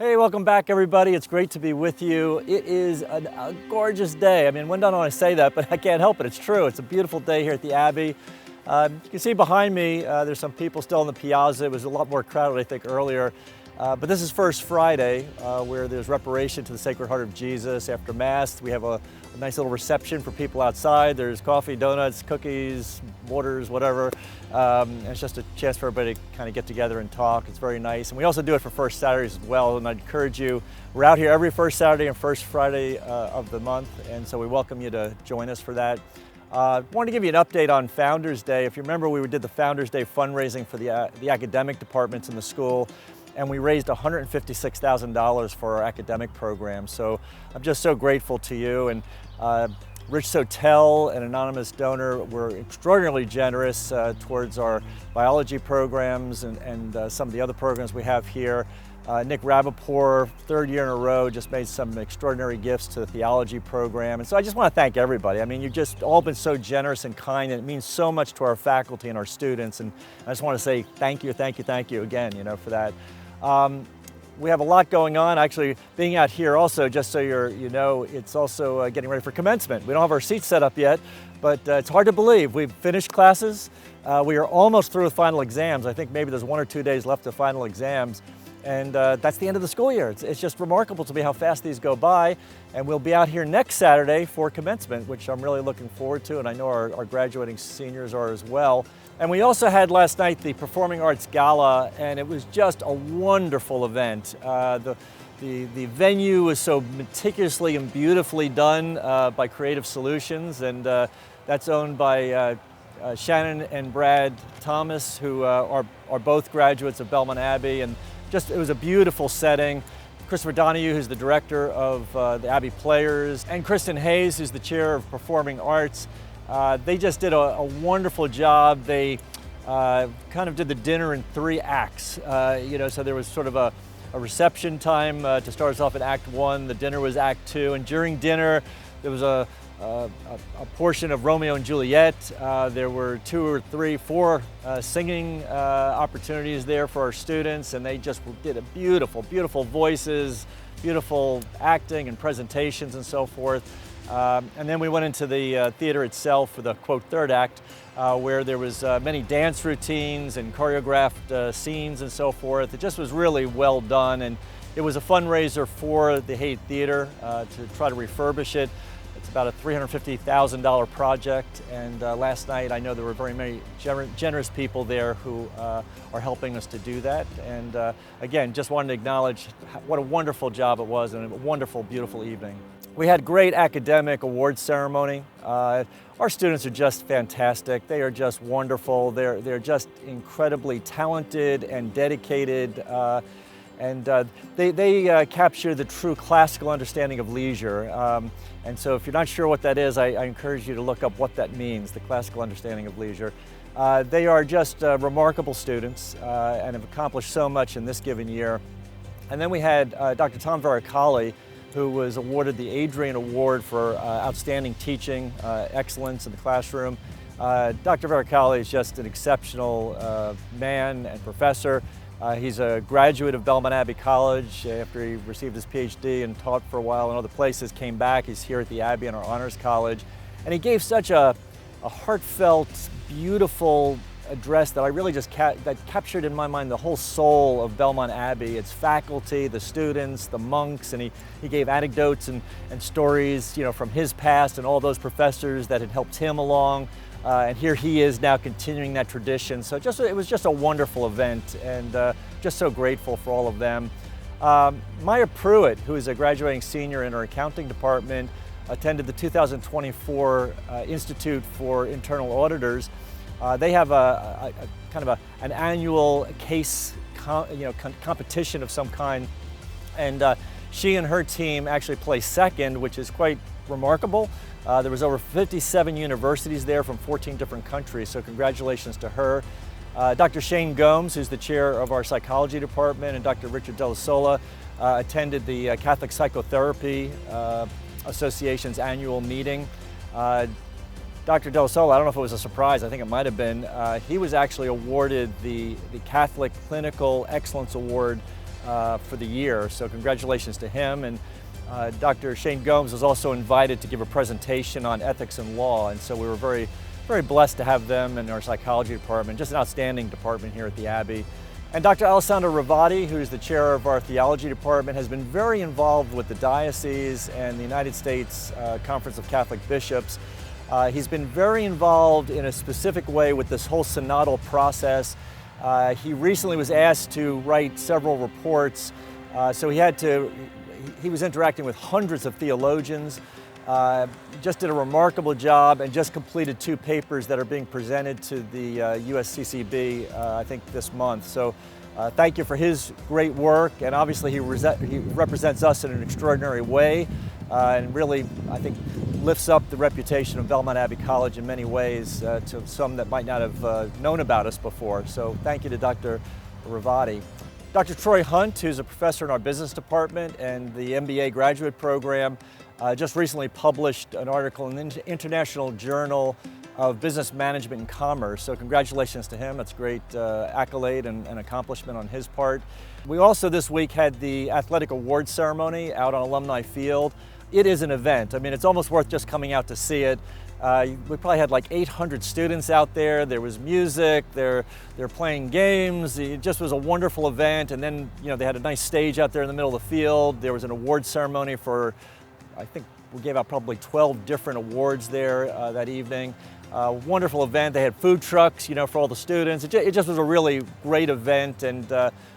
Hey, welcome back everybody. It's great to be with you. It is a gorgeous day. I mean, when don't I say that, but I can't help it. It's true. It's a beautiful day here at the Abbey. You can see behind me, there's some people still in the piazza. It was a lot more crowded, I think, earlier. But this is First Friday, where there's reparation to the Sacred Heart of Jesus. After Mass, we have a nice little reception for people outside. There's coffee, donuts, cookies, waters, whatever. And it's just a chance for everybody to kind of get together and talk. It's very nice. And we also do it for First Saturdays as well. And I'd encourage you, we're out here every First Saturday and First Friday of the month. And so we welcome you to join us for that. I wanted to give you an update on Founders Day. If you remember, we did the Founders Day fundraising for the academic departments in the school. And we raised $156,000 for our academic program. So I'm just so grateful to you. And Rich Sotel, an anonymous donor, were extraordinarily generous towards our biology programs and some of the other programs we have here. Nick Rappaport, third year in a row, just made some extraordinary gifts to the theology program. And so I just want to thank everybody. I mean, you've just all been so generous and kind, and it means so much to our faculty and our students. And I just want to say thank you again, for that. We have a lot going on. Actually, being out here also, just so it's also getting ready for commencement. We don't have our seats set up yet, but it's hard to believe. We've finished classes. We are almost through with final exams. I think maybe there's 1 or 2 days left of final exams. And that's the end of the school year. It's just remarkable to me how fast these go by. And we'll be out here next Saturday for commencement, which I'm really looking forward to, and I know our graduating seniors are as well. And we also had last night the Performing Arts Gala, and it was just a wonderful event. The venue was so meticulously and beautifully done by Creative Solutions, and that's owned by Shannon and Brad Thomas, who are both graduates of Belmont Abbey, and it was a beautiful setting. Christopher Donahue, who's the director of the Abbey Players, and Kristen Hayes, who's the chair of Performing Arts. They just did a wonderful job. They kind of did the dinner in 3 acts. So there was sort of a reception time to start us off in Act 1. The dinner was Act 2, and during dinner there was a portion of Romeo and Juliet. There were 2 or 3, 4 singing opportunities there for our students, and they just did a beautiful voices, beautiful acting and presentations and so forth. And then we went into the theater itself for the, quote, third act, where there was many dance routines and choreographed scenes and so forth. It just was really well done, and it was a fundraiser for the Haight Theater to try to refurbish it. It's about a $350,000 project, and last night I know there were very many generous people there who are helping us to do that. And again, just wanted to acknowledge what a wonderful job it was, and a wonderful, beautiful evening. We had great academic awards ceremony. Our students are just fantastic. They are just wonderful. They're just incredibly talented and dedicated. And they capture the true classical understanding of leisure. And so if you're not sure what that is, I encourage you to look up what that means, the classical understanding of leisure. They are just remarkable students and have accomplished so much in this given year. And then we had Dr. Tom Varacalli, who was awarded the Adrian Award for outstanding teaching, excellence in the classroom. Dr. Varacalli is just an exceptional man and professor. He's a graduate of Belmont Abbey College after he received his PhD and taught for a while in other places, came back. He's here at the Abbey in our Honors College. And he gave such a heartfelt, beautiful address that I really just that captured in my mind the whole soul of Belmont Abbey, its faculty, the students, the monks, and he gave anecdotes and stories, from his past and all those professors that had helped him along. And here he is now continuing that tradition. So it was just a wonderful event, and just so grateful for all of them. Maya Pruitt, who is a graduating senior in our accounting department, attended the 2024 Institute for Internal Auditors. They have a kind of an annual case competition of some kind, and she and her team actually placed second, which is quite remarkable. There was over 57 universities there from 14 different countries, so congratulations to her. Dr. Shane Gomes, who's the chair of our psychology department, and Dr. Richard Della Sola attended the Catholic Psychotherapy Association's annual meeting. Dr. Della Sola, I don't know if it was a surprise, I think it might have been, he was actually awarded the Catholic Clinical Excellence Award for the year. So congratulations to him. And Dr. Shane Gomes was also invited to give a presentation on ethics and law, and so we were very blessed to have them in our psychology department. Just an outstanding department here at the Abbey. And Dr. Alessandro Ravati, who's the chair of our theology department, has been very involved with the diocese and the United States Conference of Catholic Bishops. He's been very involved in a specific way with this whole synodal process. He recently was asked to write several reports, so he was interacting with hundreds of theologians, just did a remarkable job, and just completed 2 papers that are being presented to the USCCB, I think this month. So thank you for his great work, and obviously he represents us in an extraordinary way, and really, I think, lifts up the reputation of Belmont Abbey College in many ways to some that might not have known about us before. So thank you to Dr. Ravati. Dr. Troy Hunt, who's a professor in our business department and the MBA graduate program, just recently published an article in the International Journal of Business Management and Commerce. So congratulations to him. That's a great accolade and accomplishment on his part. We also this week had the athletic awards ceremony out on Alumni Field. It is an event. I mean, it's almost worth just coming out to see it. We probably had like 800 students out there. There was music, they're playing games. It just was a wonderful event. And then, they had a nice stage out there in the middle of the field. There was an award ceremony for, I think we gave out probably 12 different awards there that evening. Wonderful event. They had food trucks, for all the students. It just was a really great event. And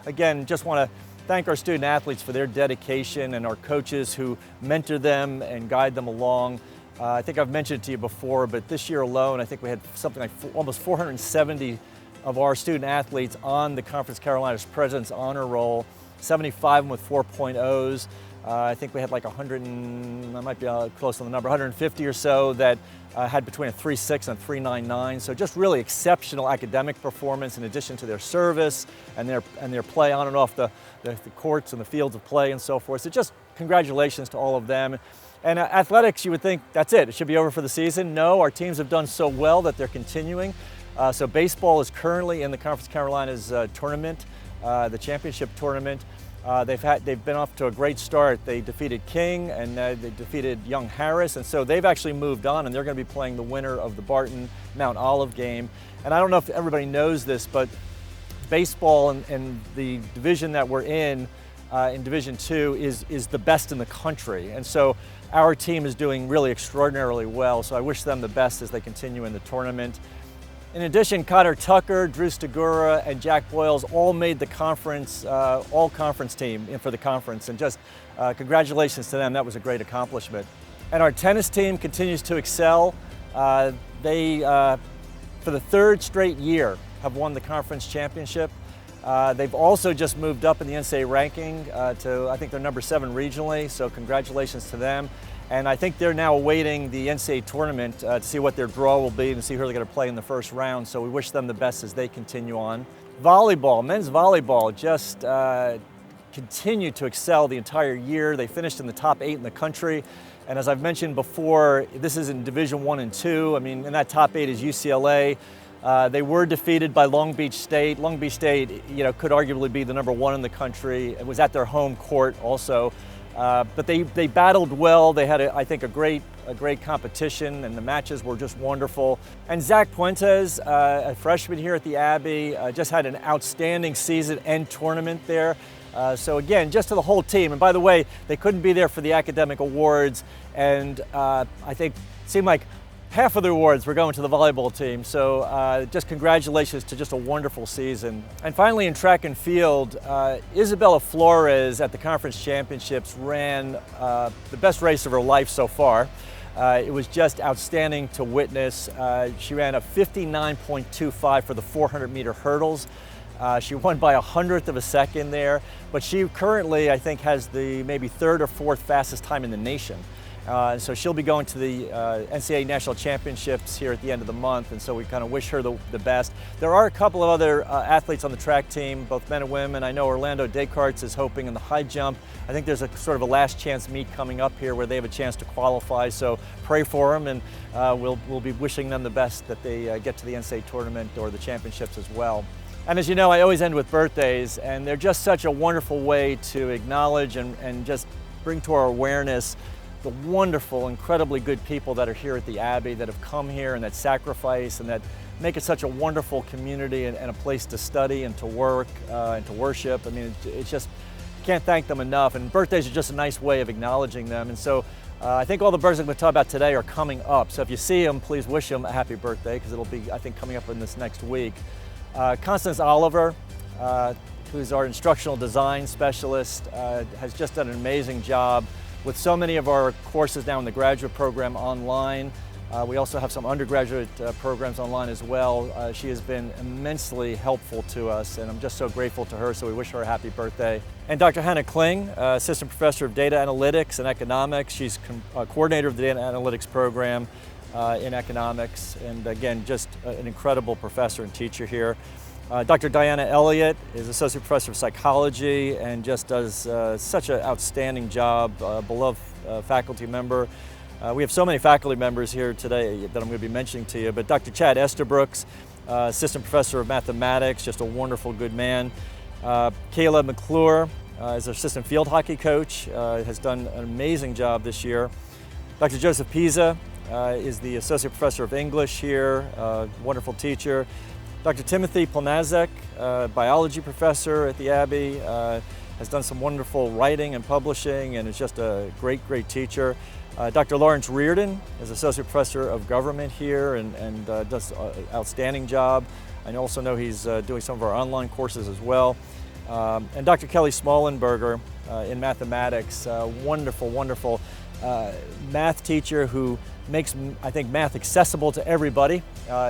again, just want to thank our student athletes for their dedication and our coaches who mentor them and guide them along. I think I've mentioned it to you before, but this year alone, I think we had something like almost 470 of our student athletes on the Conference Carolinas President's Honor Roll, 75 of them with 4.0s. I think we had like 100, I might be close to the number, 150 or so that had between a 3.6 and a 3.99. So just really exceptional academic performance in addition to their service and their play on and off the courts and the fields of play and so forth. So just congratulations to all of them. And athletics, you would think that's it should be over for the season. No, our teams have done so well that they're continuing. So baseball is currently in the Conference Carolinas tournament, the championship tournament. They've been off to a great start. They defeated King and they defeated Young Harris, and so they've actually moved on, and they're going to be playing the winner of the Barton Mount Olive game. And I don't know if everybody knows this, but baseball and the division that we're in Division II is the best in the country, and so our team is doing really extraordinarily well. So I wish them the best as they continue in the tournament. In addition, Cotter Tucker, Drew Stigura, and Jack Boyles all made the conference, all-conference team for the conference, and just congratulations to them. That was a great accomplishment. And our tennis team continues to excel. They, for the 3rd straight year, have won the conference championship. They've also just moved up in the NCAA ranking to, I think they're number 7 regionally, so congratulations to them. And I think they're now awaiting the NCAA tournament to see what their draw will be and see who they're going to play in the first round. So we wish them the best as they continue on. Volleyball, men's volleyball, just continued to excel the entire year. They finished in the top 8 in the country. And as I've mentioned before, this is in Division I and II. I mean, in that top 8 is UCLA. They were defeated by Long Beach State. Long Beach State, could arguably be the number 1 in the country. It was at their home court also. But they battled well. They had, I think, a great competition, and the matches were just wonderful. And Zach Puentes, a freshman here at the Abbey, just had an outstanding season and tournament there. So again, just to the whole team. And by the way, they couldn't be there for the academic awards, and I think it seemed like half of the awards were going to the volleyball team. So just congratulations to just a wonderful season. And finally in track and field, Isabella Flores at the conference championships ran the best race of her life so far. It was just outstanding to witness. She ran a 59.25 for the 400-meter hurdles. She won by 100th of a second there, but she currently, I think, has the maybe 3rd or 4th fastest time in the nation. So she'll be going to the NCAA National Championships here at the end of the month, and so we kind of wish her the best. There are a couple of other athletes on the track team, both men and women. I know Orlando Descartes is hoping in the high jump. I think there's a sort of a last chance meet coming up here where they have a chance to qualify, so pray for them, and we'll be wishing them the best that they get to the NCAA tournament or the championships as well. And as you know, I always end with birthdays, and they're just such a wonderful way to acknowledge and just bring to our awareness the wonderful, incredibly good people that are here at the Abbey, that have come here and that sacrifice and that make it such a wonderful community and a place to study and to work and to worship. I mean, it's just, can't thank them enough. And birthdays are just a nice way of acknowledging them. And so I think all the birthdays I'm going to talk about today are coming up. So if you see them, please wish them a happy birthday, because it'll be, I think, coming up in this next week. Constance Oliver, who's our instructional design specialist, has just done an amazing job with so many of our courses now in the graduate program online. We also have some undergraduate programs online as well. She has been immensely helpful to us, and I'm just so grateful to her, so we wish her a happy birthday. And Dr. Hannah Kling, Assistant Professor of Data Analytics and Economics. She's coordinator of the Data Analytics program in economics, and again, just an incredible professor and teacher here. Dr. Diana Elliott is Associate Professor of Psychology and just does such an outstanding job, beloved faculty member. We have so many faculty members here today that I'm going to be mentioning to you, but Dr. Chad Estabrooks, Assistant Professor of Mathematics, just a wonderful, good man. Kayla McClure is our Assistant Field Hockey Coach, has done an amazing job this year. Dr. Joseph Pisa is the Associate Professor of English here, wonderful teacher. Dr. Timothy Polnazek, Biology Professor at the Abbey, has done some wonderful writing and publishing, and is just a great, great teacher. Dr. Lawrence Reardon is Associate Professor of Government here and does an outstanding job. I also know he's doing some of our online courses as well. And Dr. Kelly Smollenberger in mathematics, wonderful, wonderful math teacher who makes, I think, math accessible to everybody,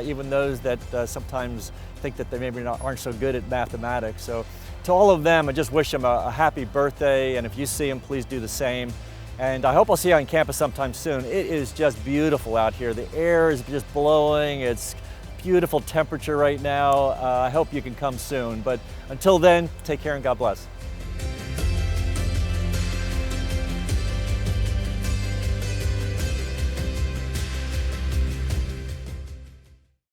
even those that sometimes think that they maybe aren't so good at mathematics. So to all of them, I just wish them a happy birthday, and if you see them, please do the same. And I hope I'll see you on campus sometime soon. It is just beautiful out here. The air is just blowing. It's beautiful temperature right now. I hope you can come soon. But until then, take care and God bless.